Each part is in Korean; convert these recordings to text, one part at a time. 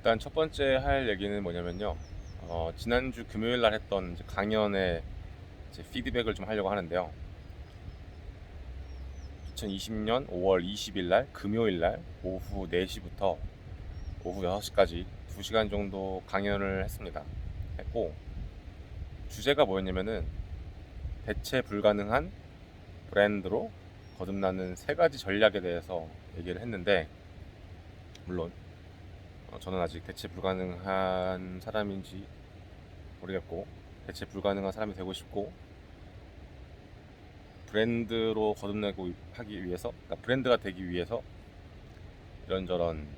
일단 첫 번째 할 얘기는 뭐냐면요. 지난주 금요일 날 했던 이제 강연의 이제 피드백을 좀 하려고 하는데요. 2020년 5월 20일 날 금요일 날 오후 4시부터 오후 6시까지 2시간 정도 강연을 했고, 주제가 뭐였냐면은 대체 불가능한 브랜드로 거듭나는 3가지 전략에 대해서 얘기를 했는데, 물론 저는 아직 대체 불가능한 사람인지 모르겠고, 대체 불가능한 사람이 되고 싶고, 브랜드로 거듭내고 하기 위해서, 그러니까 브랜드가 되기 위해서 이런저런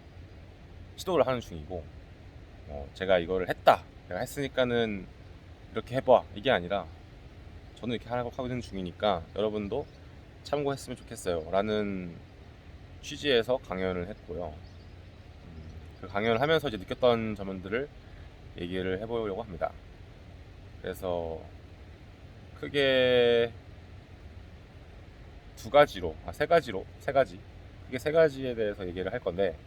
시도를 하는 중이고, 제가 이거를 했다, 내가 했으니까는 이렇게 해봐, 이게 아니라 저는 이렇게 하고 있는 중이니까 여러분도 참고했으면 좋겠어요 라는 취지에서 강연을 했고요. 그 강연을 하면서 이제 느꼈던 점들을 얘기를 해보려고 합니다. 그래서 크게 세 가지 크게 세 가지에 대해서 얘기를 할 건데,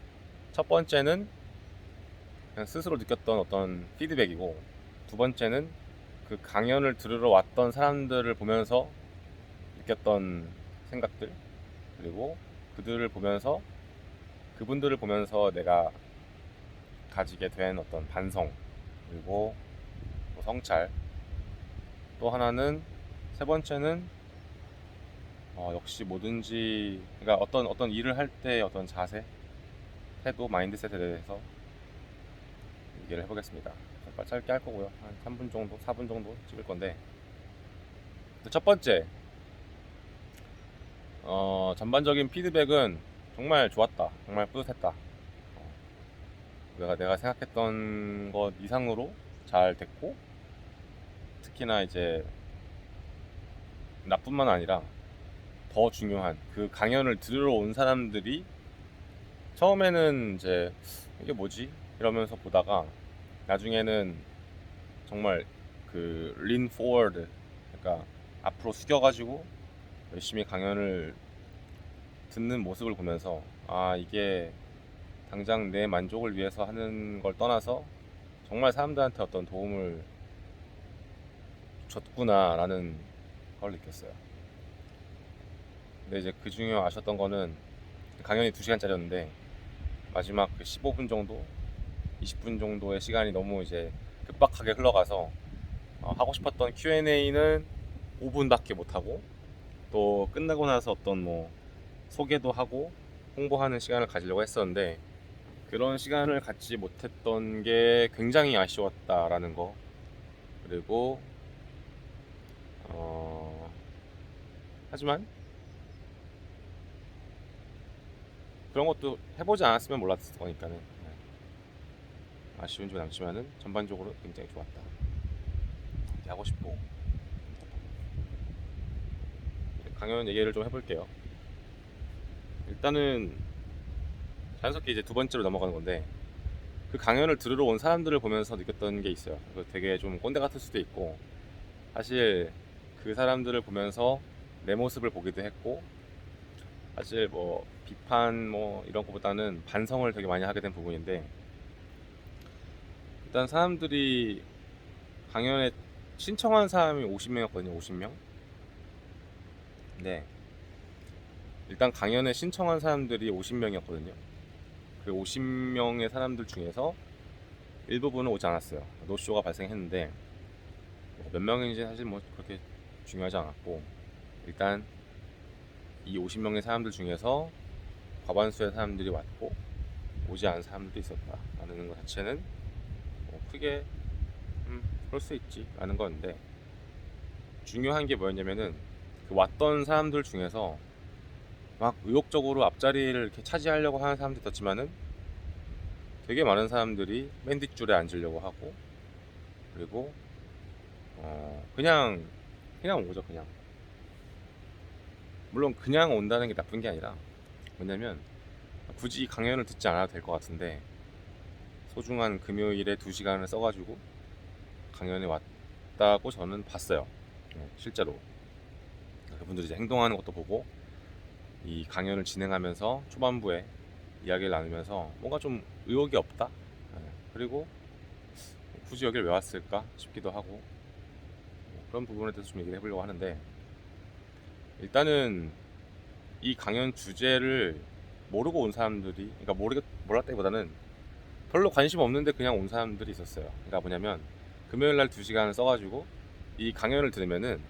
첫 번째는 그냥 스스로 느꼈던 어떤 피드백이고, 두 번째는 그 강연을 들으러 왔던 사람들을 보면서 느꼈던 생각들, 그리고 그분들을 보면서 내가 가지게 된 어떤 반성, 그리고 또 성찰, 또 하나는, 세 번째는 역시 뭐든지, 그러니까 어떤 일을 할 때 어떤 자세, 태도, 마인드셋에 대해서 얘기를 해보겠습니다. 잠깐 짧게 할 거고요. 한 3분 정도, 4분 정도 찍을 건데, 첫 번째, 전반적인 피드백은 정말 좋았다, 정말 뿌듯했다. 내가 생각했던 것 이상으로 잘 됐고, 특히나 이제 나뿐만 아니라 더 중요한 그 강연을 들으러 온 사람들이 처음에는 이제 이게 뭐지? 이러면서 보다가 나중에는 정말 그 lean forward, 그러니까 앞으로 숙여가지고 열심히 강연을 듣는 모습을 보면서, 아, 이게 당장 내 만족을 위해서 하는 걸 떠나서 정말 사람들한테 어떤 도움을 줬구나라는 걸 느꼈어요. 근데 이제 그 중에 아셨던 거는, 강연이 2시간짜리였는데 마지막 그 15분 정도, 20분 정도의 시간이 너무 이제 급박하게 흘러가서 하고 싶었던 Q&A는 5분밖에 못하고, 또 끝나고 나서 어떤 뭐 소개도 하고 홍보하는 시간을 가지려고 했었는데 그런 시간을 갖지 못했던 게 굉장히 아쉬웠다라는 거, 그리고 하지만 그런 것도 해보지 않았으면 몰랐을 거니까는, 아쉬운 점이 남지만은 전반적으로 굉장히 좋았다, 이렇게 하고 싶고, 강연 얘기를 좀 해볼게요. 일단은 자연스럽게 이제 두 번째로 넘어가는 건데, 그 강연을 들으러 온 사람들을 보면서 느꼈던 게 있어요. 되게 좀 꼰대 같을 수도 있고, 사실 그 사람들을 보면서 내 모습을 보기도 했고, 사실 뭐 비판 뭐 이런 것보다는 반성을 되게 많이 하게 된 부분인데, 일단 사람들이 강연에 신청한 사람이 50명이었거든요. 50명. 네. 일단 강연에 신청한 사람들이 50명이었거든요. 그 50명의 사람들 중에서 일부분은 오지 않았어요. 노쇼가 발생했는데, 몇 명인지 사실 뭐 그렇게 중요하지 않았고, 일단 이 50명의 사람들 중에서 과반수의 사람들이 왔고 오지 않은 사람들도 있었다라는 것 자체는 크게 그럴 수 있지 라는 건데, 중요한 게 뭐였냐면은 그 왔던 사람들 중에서 막 의욕적으로 앞자리를 이렇게 차지하려고 하는 사람도 있었지만은, 되게 많은 사람들이 맨 뒷줄에 앉으려고 하고, 그리고 그냥 온 거죠. 그냥, 물론 그냥 온다는 게 나쁜 게 아니라, 뭐냐면 굳이 강연을 듣지 않아도 될 것 같은데 소중한 금요일에 2시간을 써가지고 강연에 왔다고 저는 봤어요. 실제로 그분들이 이제 행동하는 것도 보고, 이 강연을 진행하면서 초반부에 이야기를 나누면서 뭔가 좀 의욕이 없다, 그리고 굳이 여길 왜 왔을까 싶기도 하고 그런 부분에 대해서 좀 얘기를 해보려고 하는데, 일단은 이 강연 주제를 모르고 온 사람들이, 그러니까 몰랐다기보다는 별로 관심 없는데 그냥 온 사람들이 있었어요. 그러니까 뭐냐면 금요일 날 2시간을 써가지고 이 강연을 들으면은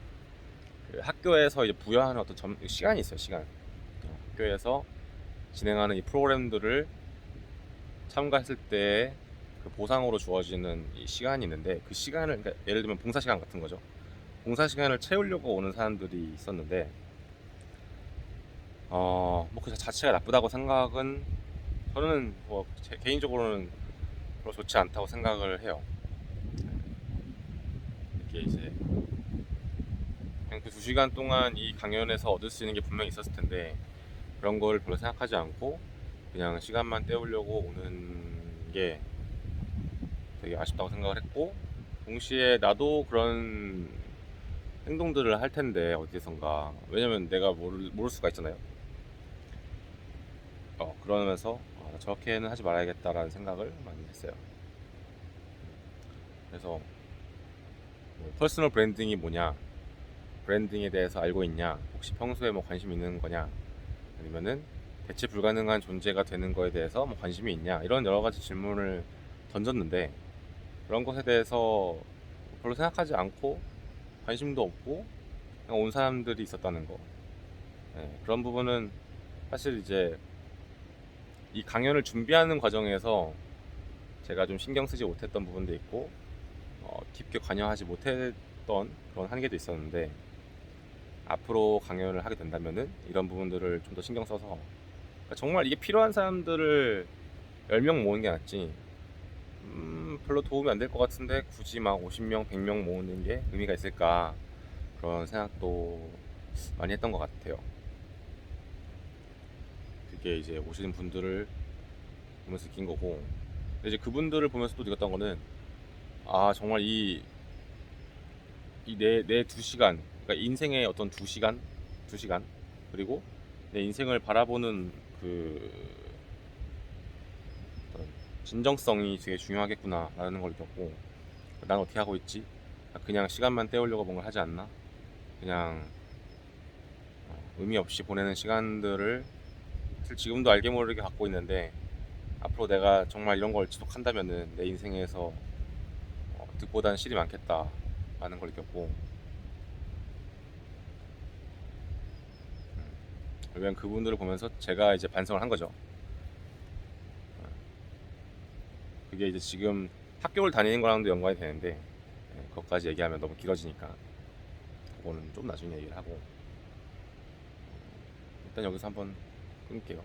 그 학교에서 이제 부여하는 어떤 시간이 있어요. 시간. 학교에서 진행하는 이 프로그램들을 참가했을 때 그 보상으로 주어지는 이 시간이 있는데, 그 시간을, 그러니까 예를 들면 봉사 시간 같은 거죠. 봉사 시간을 채우려고 오는 사람들이 있었는데, 뭐 그 자체가 나쁘다고 생각은, 저는 뭐 제 개인적으로는 별로 좋지 않다고 생각을 해요. 이게 이제 그냥 그 2시간 동안 이 강연에서 얻을 수 있는 게 분명히 있었을 텐데, 그런 걸 별로 생각하지 않고 그냥 시간만 때우려고 오는 게 되게 아쉽다고 생각을 했고, 동시에 나도 그런 행동들을 할 텐데 어디선가, 왜냐면 내가 모를 수가 있잖아요. 그러면서 저렇게는 하지 말아야겠다라는 생각을 많이 했어요. 그래서 뭐 퍼스널 브랜딩이 뭐냐, 브랜딩에 대해서 알고 있냐, 혹시 평소에 뭐 관심 있는 거냐, 아니면은 대체 불가능한 존재가 되는 거에 대해서 뭐 관심이 있냐, 이런 여러 가지 질문을 던졌는데, 그런 것에 대해서 별로 생각하지 않고 관심도 없고 그냥 온 사람들이 있었다는 거. 그런 부분은 사실 이제 이 강연을 준비하는 과정에서 제가 좀 신경 쓰지 못했던 부분도 있고, 깊게 관여하지 못했던 그런 한계도 있었는데, 앞으로 강연을 하게 된다면은 이런 부분들을 좀 더 신경 써서, 그러니까 정말 이게 필요한 사람들을 10명 모으는 게 낫지, 별로 도움이 안 될 것 같은데 굳이 막 50명, 100명 모으는 게 의미가 있을까, 그런 생각도 많이 했던 것 같아요. 그게 이제 오시는 분들을 보면서 느낀 거고, 근데 이제 그분들을 보면서 또 느꼈던 거는, 정말 내 2시간, 그러니까 인생의 어떤 2시간, 그리고 내 인생을 바라보는 그 어떤 진정성이 되게 중요하겠구나라는 걸 느꼈고, 난 어떻게 하고 있지? 그냥 시간만 때우려고 뭔가 하지 않나? 그냥 의미 없이 보내는 시간들을 사실 지금도 알게 모르게 갖고 있는데, 앞으로 내가 정말 이런 걸 지속한다면은 내 인생에서 득보다는 실이 많겠다라는 걸 느꼈고, 결국엔 그분들을 보면서 제가 이제 반성을 한 거죠. 그게 이제 지금 학교를 다니는 거랑도 연관이 되는데, 그것까지 얘기하면 너무 길어지니까 그거는 좀 나중에 얘기를 하고, 일단 여기서 한번 끊을게요.